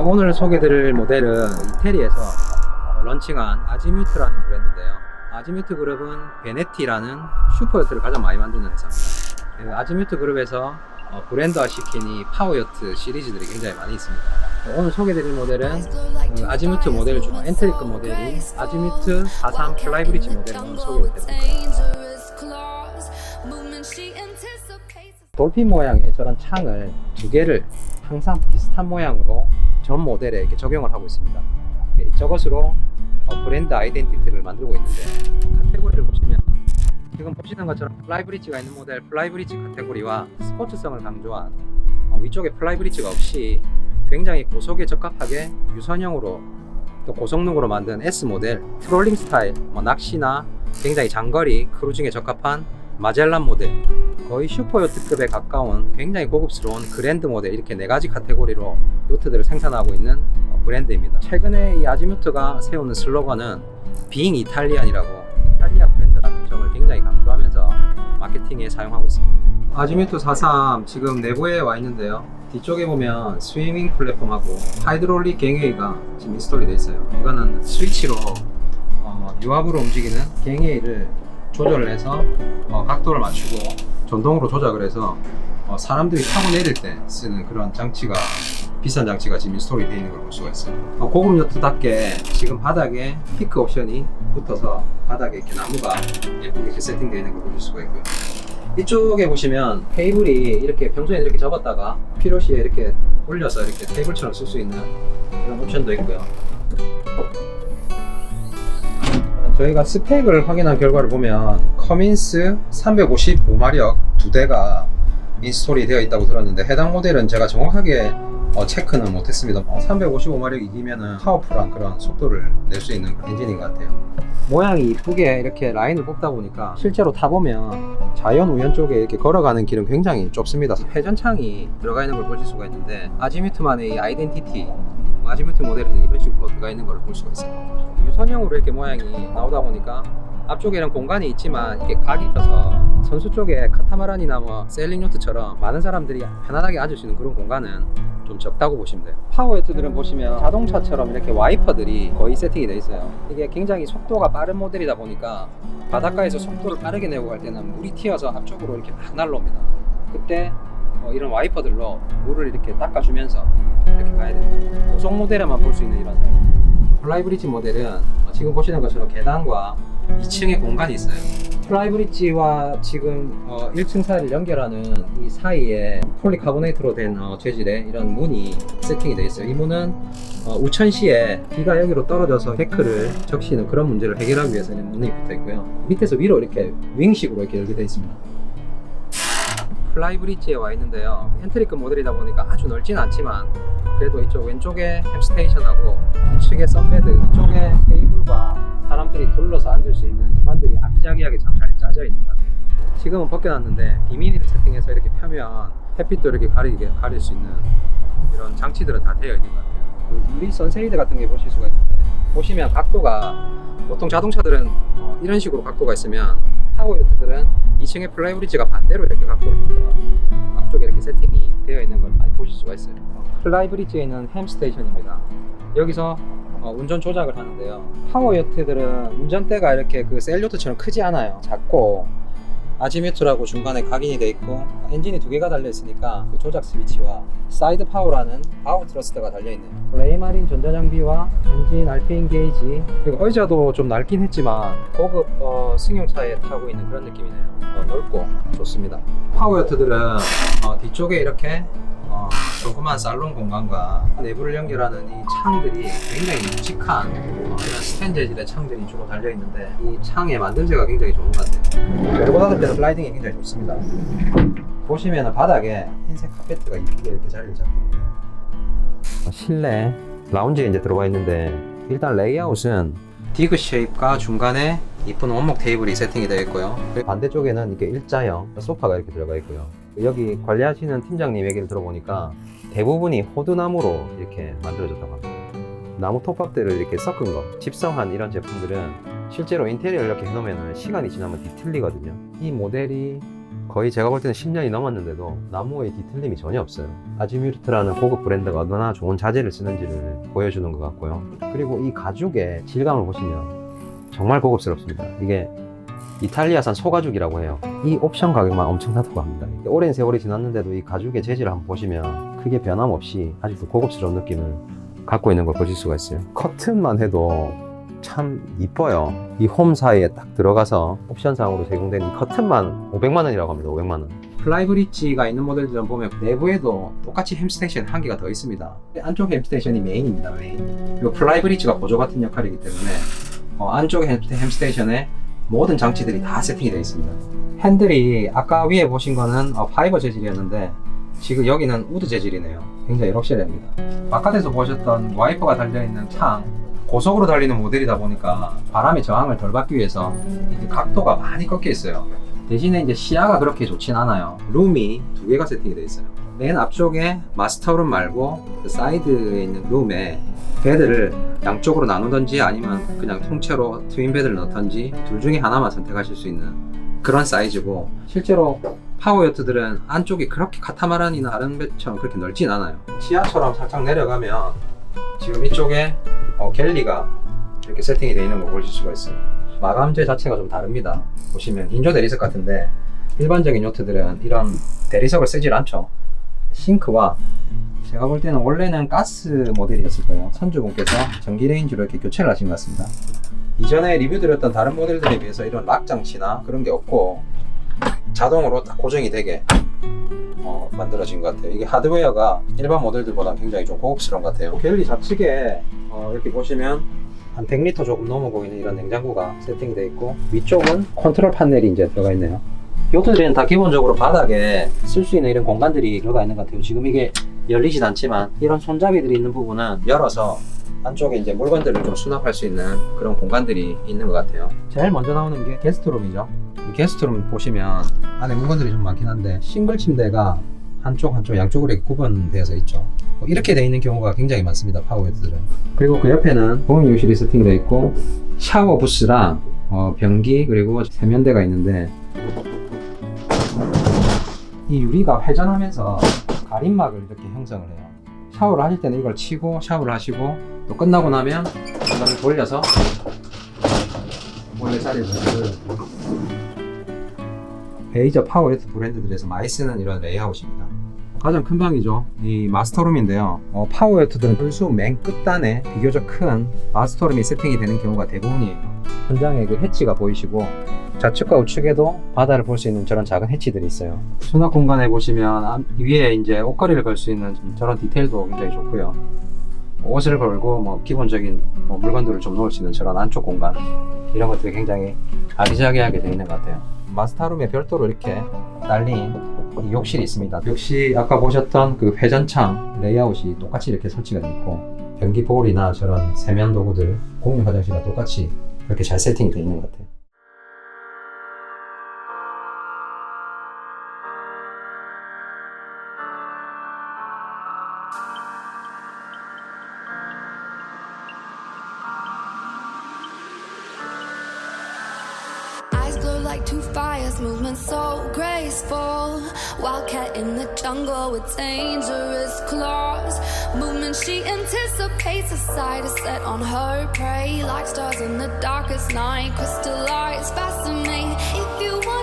오늘 소개드릴 모델은 이태리에서 런칭한 아지뮤트라는 브랜드인데요. 아지뮤트 그룹은 베네티라는 슈퍼요트를 가장 많이 만드는 회사입니다. 아지뮤트 그룹에서 브랜드화 시킨 이 파워요트 시리즈들이 굉장히 많이 있습니다. 오늘 소개드릴 모델은 아지뮤트 모델 중 엔트리급 모델인 아지뮤트 43 플라이브리지 모델을 오늘 소개해드립니다. 돌핀 모양의 저런 창을 두 개를 항상 비슷한 모양으로 전 모델에 이렇게 적용을 하고 있습니다. 저것으로 브랜드 아이덴티티를 만들고 있는데, 카테고리를 보시면 지금 보시는 것처럼 플라이브리지가 있는 모델 플라이브리지 카테고리와 스포츠성을 강조한 위쪽에 플라이브리지가 없이 굉장히 고속에 적합하게 유선형으로 또 고성능으로 만든 S 모델, 트롤링 스타일, 낚시나 굉장히 장거리 크루징에 적합한 마젤란 모델, 거의 슈퍼요트급에 가까운 굉장히 고급스러운 그랜드 모델, 이렇게 네 가지 카테고리로 요트들을 생산하고 있는 브랜드입니다. 최근에 이 아지뮤트가 세우는 슬로건은 Being Italian이라고, 이탈리아 브랜드라는 점을 굉장히 강조하면서 마케팅에 사용하고 있습니다. 아지뮤트 43 지금 내부에 와 있는데요. 뒤쪽에 보면 스위밍 플랫폼하고 하이드롤릭 갱웨이가 지금 인스톨이 되어 있어요. 이거는 스위치로 유압으로 움직이는 갱웨이를 조절을 해서 각도를 맞추고 전동으로 조작을 해서 사람들이 타고 내릴 때 쓰는 그런 장치가, 비싼 장치가 지금 인스톨이 되어 있는 걸 볼 수가 있어요. 고급 요트답게 지금 바닥에 피크 옵션이 붙어서 바닥에 이렇게 나무가 예쁘게 이렇게 세팅되어 있는 걸 보실 수가 있고요. 이쪽에 보시면 테이블이 이렇게 평소에 이렇게 접었다가 필요시에 이렇게 올려서 이렇게 테이블처럼 쓸 수 있는 그런 옵션도 있고요. 저희가 스펙을 확인한 결과를 보면 커민스 355마력 두 대가 인스톨이 되어 있다고 들었는데, 해당 모델은 제가 정확하게 체크는 못했습니다. 355마력 이기면은 파워풀한 그런 속도를 낼 수 있는 엔진인 것 같아요. 모양이 이쁘게 이렇게 라인을 뽑다 보니까 실제로 타보면 자연 우연 쪽에 이렇게 걸어가는 길은 굉장히 좁습니다. 회전창이 들어가 있는 걸 보실 수가 있는데, 아지뮤트만의 이 아이덴티티, 아지뮤트 모델에는 이런 식으로 들어가 있는 걸 볼 수가 있어요. 유선형으로 이렇게 모양이 나오다 보니까 앞쪽에는 공간이 있지만 이게 각이 껴서 선수 쪽에 카타마란이나 세일링 요트처럼 많은 사람들이 편안하게 앉을 수 있는 그런 공간은 좀 적다고 보시면 돼요. 파워 요트들은 보시면 자동차처럼 이렇게 와이퍼들이 거의 세팅이 되어 있어요. 이게 굉장히 속도가 빠른 모델이다 보니까 바닷가에서 속도를 빠르게 내고 갈 때는 물이 튀어서 앞쪽으로 이렇게 막 날라옵니다. 그때 이런 와이퍼들로 물을 이렇게 닦아주면서 이렇게 가야 됩니다. 고속 모델에만 볼 수 있는 이런 플라이브리지 모델은 지금 보시는 것처럼 계단과 2층에 공간이 있어요. 플라이브리지와 지금 1층 사이를 연결하는 이 사이에 폴리카보네이트로 된 재질의 이런 문이 세팅이 되어 있어요. 이 문은 우천 시에 비가 여기로 떨어져서 데크를 적시는 그런 문제를 해결하기 위해서 문이 붙어 있고요. 밑에서 위로 이렇게 윙식으로 이렇게 열게 되어 있습니다. 플라이브리지에 와 있는데요. 엔트리급 모델이다 보니까 아주 넓진 않지만 그래도 이쪽 왼쪽에 햄스테이션하고 우측에 썬베드, 이쪽에 테이블과 사람들이 둘러서 앉을 수 있는 공간들이 아기자기하게 참 잘 짜져 있는 것 같아요. 지금은 벗겨놨는데 비밀을 세팅해서 이렇게 펴면 햇빛도 이렇게 가릴 수 있는 이런 장치들은 다 되어 있는 것 같아요. 유리 선쉐이드 같은 게 보실 수가 있는데, 보시면 각도가 보통 자동차들은 이런 식으로 각도가 있으면 파워 요트들은 2층의 플라이브리지가 반대로 이렇게 각도를 해서 앞쪽에 이렇게 세팅이 되어 있는 걸 많이 보실 수가 있어요. 플라이브리지에 있는 햄스테이션입니다. 여기서 운전 조작을 하는데요. 파워 요트들은 운전대가 이렇게 그 셀요트처럼 크지 않아요. 작고 아지뮤트라고 중간에 각인이 되어 있고 엔진이 두 개가 달려 있으니까 그 조작 스위치와 사이드 파워라는 파워 트러스트가 달려 있네요. 레이마린 전자장비와 엔진 RPM 게이지, 그리고 의자도 좀 낡긴 했지만 고급 승용차에 타고 있는 그런 느낌이네요. 넓고 좋습니다. 파워 요트들은 뒤쪽에 이렇게 조그만 살롱 공간과 내부를 연결하는 이 창들이 굉장히 묵직한 이런 스텐 재질의 창들이 주로 달려 있는데, 이 창의 만듦새가 굉장히 좋은 것 같아요. 열고 닫을 때는 슬라이딩이 굉장히 좋습니다. 보시면 바닥에 흰색 카페트가 이쁘게 이렇게 자리를 잡고 있고요. 실내 라운지에 이제 들어가 있는데, 일단 레이아웃은 디그 쉐입과 중간에 이쁜 원목 테이블이 세팅이 되어 있고요. 반대쪽에는 이렇게 일자형 소파가 이렇게 들어가 있고요. 여기 관리하시는 팀장님 얘기를 들어보니까 대부분이 호두나무로 이렇게 만들어졌다고 합니다. 나무 톱밥들을 이렇게 섞은 거, 집성한 이런 제품들은 실제로 인테리어를 이렇게 해놓으면 시간이 지나면 뒤틀리거든요. 이 모델이 거의 제가 볼 때는 10년이 넘었는데도 나무의 뒤틀림이 전혀 없어요. 아지뮤르트라는 고급 브랜드가 얼마나 좋은 자재를 쓰는지를 보여주는 것 같고요. 그리고 이 가죽의 질감을 보시면 정말 고급스럽습니다. 이게 이탈리아산 소가죽이라고 해요. 이 옵션 가격만 엄청나다고 합니다. 오랜 세월이 지났는데도 이 가죽의 재질을 한번 보시면 크게 변함없이 아직도 고급스러운 느낌을 갖고 있는 걸 보실 수가 있어요. 커튼만 해도 참 이뻐요. 이 홈 사이에 딱 들어가서 옵션상으로 제공된 이 커튼만 500만 원이라고 합니다. 500만 원. 플라이 브릿지가 있는 모델들은 보면 내부에도 똑같이 햄스테이션 한 개가 더 있습니다. 안쪽 햄스테이션이 메인입니다. 메인. 이 플라이 브릿지가 보조 같은 역할이기 때문에 안쪽 햄스테이션에 모든 장치들이 다 세팅이 되어 있습니다. 핸들이 아까 위에 보신 거는 파이버 재질이었는데 지금 여기는 우드 재질이네요. 굉장히 럭셔리합니다. 바깥에서 보셨던 와이퍼가 달려있는 창, 고속으로 달리는 모델이다 보니까 바람의 저항을 덜 받기 위해서 이제 각도가 많이 꺾여 있어요. 대신에 이제 시야가 그렇게 좋진 않아요. 룸이 두 개가 세팅이 되어 있어요. 맨 앞쪽에 마스터룸 말고 그 사이드에 있는 룸에 베드를 양쪽으로 나누던지 아니면 그냥 통째로 트윈 베드를 넣던지 둘 중에 하나만 선택하실 수 있는 그런 사이즈고, 실제로 파워요트들은 안쪽이 그렇게 카타마란이나 다른 배처럼 그렇게 넓진 않아요. 지하처럼 살짝 내려가면 지금 이쪽에 갤리가 이렇게 세팅이 되어 있는 거 보실 수가 있어요. 마감재 자체가 좀 다릅니다. 보시면 인조 대리석 같은데 일반적인 요트들은 이런 대리석을 쓰질 않죠. 싱크와 제가 볼 때는 원래는 가스 모델이었을 거예요. 선주분께서 전기 레인지로 이렇게 교체를 하신 것 같습니다. 이전에 리뷰 드렸던 다른 모델들에 비해서 이런 락 장치나 그런 게 없고 자동으로 딱 고정이 되게 만들어진 것 같아요. 이게 하드웨어가 일반 모델들보다 굉장히 좀 고급스러운 것 같아요. 갤리 좌측에 이렇게 보시면 한 100리터 조금 넘어 보이는 이런 냉장고가 세팅이 되어 있고, 위쪽은 컨트롤 패널이 이제 들어가 있네요. 요트들은 다 기본적으로 바닥에 쓸 수 있는 이런 공간들이 들어가 있는 것 같아요. 지금 이게 열리진 않지만 이런 손잡이들이 있는 부분은 열어서 안쪽에 이제 물건들을 좀 수납할 수 있는 그런 공간들이 있는 것 같아요. 제일 먼저 나오는 게 게스트룸이죠. 이 게스트룸 보시면 안에 물건들이 좀 많긴 한데 싱글 침대가 한쪽 양쪽으로 이렇게 구분되어서 있죠. 이렇게 되어 있는 경우가 굉장히 많습니다. 파워요트들은. 그리고 그 옆에는 공용욕실이 세팅되어 있고 샤워 부스랑 변기 그리고 세면대가 있는데, 이 유리가 회전하면서 가림막을 이렇게 형성을 해요. 샤워를 하실 때는 이걸 치고 샤워를 하시고 또 끝나고 나면 이거를 돌려서 원래 자리를 베이저 파워요트 브랜드들에서 많이 쓰는 이런 레이아웃입니다. 가장 큰 방이죠. 이 마스터룸인데요. 파워요트들은 불수 맨 끝단에 비교적 큰 마스터룸이 세팅이 되는 경우가 대부분이에요. 현장에 그 해치가 보이시고 좌측과 우측에도 바다를 볼 수 있는 저런 작은 해치들이 있어요. 수납 공간에 보시면 위에 이제 옷걸이를 걸 수 있는 저런 디테일도 굉장히 좋고요. 옷을 걸고 기본적인 물건들을 좀 놓을 수 있는 저런 안쪽 공간, 이런 것들이 굉장히 아기자기하게 되어 있는 것 같아요. 마스터룸에 별도로 이렇게 딸린 이 욕실이 있습니다. 역시 아까 보셨던 그 회전창 레이아웃이 똑같이 이렇게 설치가 되어 있고, 변기 볼이나 저런 세면 도구들, 공용 화장실과 똑같이 그렇게 잘 세팅이 되어 있는 것 같아요. Like two fires, movement so graceful. Wildcat in the jungle with dangerous claws. Movement she anticipates, a sight is set on her prey. Like stars in the darkest night, crystallize, fascinate. If you want